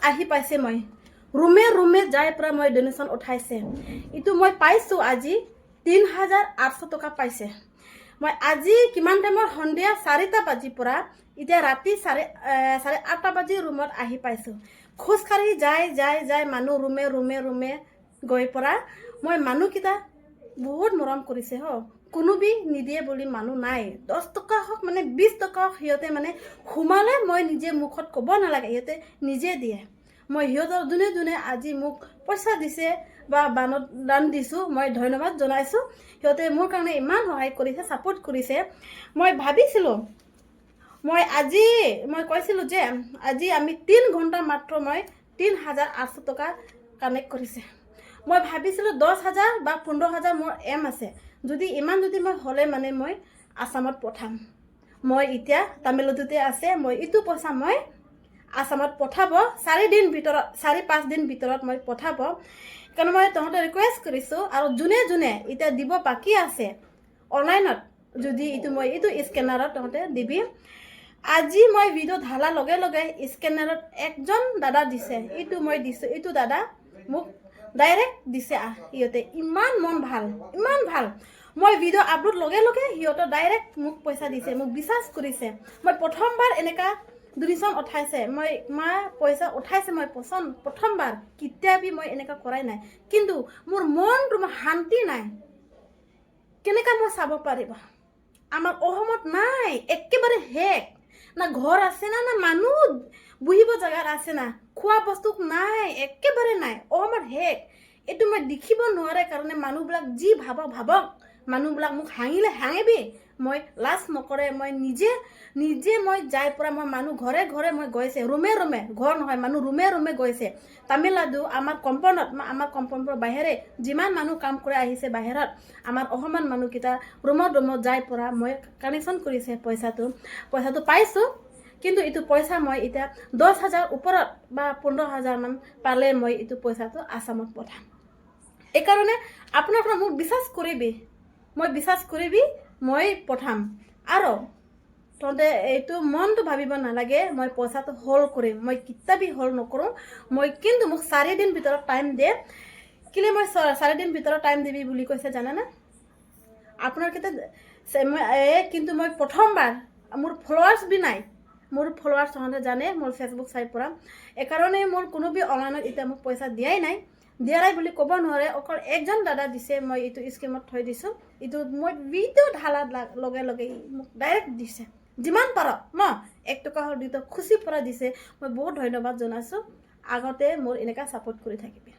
আহি পাইছে মই ৰুমে যাই পৰা মই ডনেশ্যন উঠাইছে ইটো মই পাইছোঁ আজি ৩,৮০০ টকা পাইছে মই আজি কিমান টাইমৰ সন্ধিয়া 4টা বাজিৰ পৰা এতিয়া ৰাতি 8টা বাজি ৰুমত আহি পাইছোঁ খোজকাঢ়ি যাই মানুহ ৰুমে গৈ পৰা মই মানুহকেইটা বহুত মৰম কৰিছে কোনোবি নিদিয়ে বুলি মানুহ নাই 10 টকা হওক মানে 20 টকা হওক সিহঁতে মানে সোমালে মই নিজে মুখত ক'ব নালাগে সিহঁতে নিজে দিয়ে মই সিহঁতৰ যোনে আজি মোক পইচা দিছে বা দান দিছোঁ মই ধন্যবাদ জনাইছোঁ সিহঁতে মোৰ কাৰণে ইমান সহায় কৰিছে ছাপোৰ্ট কৰিছে মই ভাবিছিলোঁ মই কৈছিলোঁ যে আজি আমি 3 ঘণ্টা মাত্ৰ মই ৩,৮০০ টকা কানেক্ট কৰিছে মই ভাবিছিলোঁ 10,000 বা 15,000 মোৰ এম আছে যদি মই হ'লে মানে মই আসামত পঠাম মই এতিয়া তামিলনাডুতে আছে মই ইটো পইচা মই আসামত পঠাব 4-5 দিন ভিতৰত মই পঠাব কাৰণ মই তহঁতে ৰিকুৱেষ্ট কৰিছোঁ আৰু যোনে এতিয়া দিব বাকী আছে অনলাইনত যদি ইটো স্কেনাৰত তহঁতে দিবি আজি মই ভিডিঅ' ঢালা লগে স্কেনাৰত একজন দাদা দিছে ইটো মই দিছোঁ ইটো দাদা মোক ডাইৰেক্ট দিছে সিহঁতে ইমান মন ভাল ইমান ভাল মই ভিডিঅ' আপলোড লগে সিহঁতৰ ডাইৰেক্ট মোক পইচা দিছে মোক বিশ্বাস কৰিছে মই প্ৰথমবাৰ এনেকা ডনেশ্যন উঠাইছে মই পইচা উঠাইছে মই প্ৰথমবাৰ কেতিয়াবি মই এনেকা কৰাই নাই কিন্তু মোৰ মনটো শান্তি নাই কেনেকা মই চাব পাৰিব আমাৰ অসমত নাই একেবাৰে হেক না ঘৰ আছে না মানুহ বহিব জাগাত আছে না খোৱা বস্তু নাই একেবাৰে নাই অসমত হেক এইটো মই দেখিব নোৱাৰে কাৰণে মানুহবিলাক যি ভাবক মানুহবিলাক মোক হাঁহিলে হাঁহিবি মই লাজ নকৰে মই নিজে মই যাই পৰা মই মানুহ ঘৰে মই গৈছে ৰুমে ঘৰ নহয় মানুহ ৰুমে গৈছে তামিলনাডু আমাৰ কম্পাউণ্ডৰ বাহিৰে যিমান মানুহ কাম কৰি আহিছে বাহিৰত আমাৰ অসমান মানুহকেইটা ৰুমত যাই পৰা মই কানেকশ্যন কৰিছে পইচাটো পাইছোঁ কিন্তু ইটো পইচা মই এতিয়া 10,000 ওপৰত বা 15,000 মান পালে মই ইটো পইচাটো আসামত পঠাম এইকাৰণে আপোনালোকে মোক বিশ্বাস কৰিবি মই পঠাম আৰু তহঁতে এইটো মনটো ভাবিব নালাগে মই পইচাটো হোল্ড কৰিম মই কিতাবি হোল্ড নকৰোঁ মই কিন্তু মোক 4 দিন ভিতৰত টাইম দিয়ে কেলে মই 4 দিন ভিতৰত টাইম দিবি বুলি কৈছে জানানে আপোনালোকে কিন্তু মই প্ৰথমবাৰ মোৰ ফলোৱাৰ্ছ বি নাই মোৰ ফলোৱাৰ্ছ তহঁতে জানে মোৰ ফেচবুক চাই পৰা এইকাৰণে মোৰ কোনোবি অনলাইনত এতিয়া মোক পইচা দিয়াই নাই বুলি ক'ব নোৱাৰে অকল একজন দাদা দিছে মই ইটো স্কিমত থৈ দিছোঁ ইটো মই ভিডিঅ' ঢালাত লগে মোক ডাইৰেক্ট দিছে যিমান পাৰ 1 টকা হল 2 টকা খুচি পৰা দিছে মই বহুত ধন্যবাদ জনাইছোঁ আগতে মোৰ এনেকা ছাপোৰ্ট কৰি থাকিবি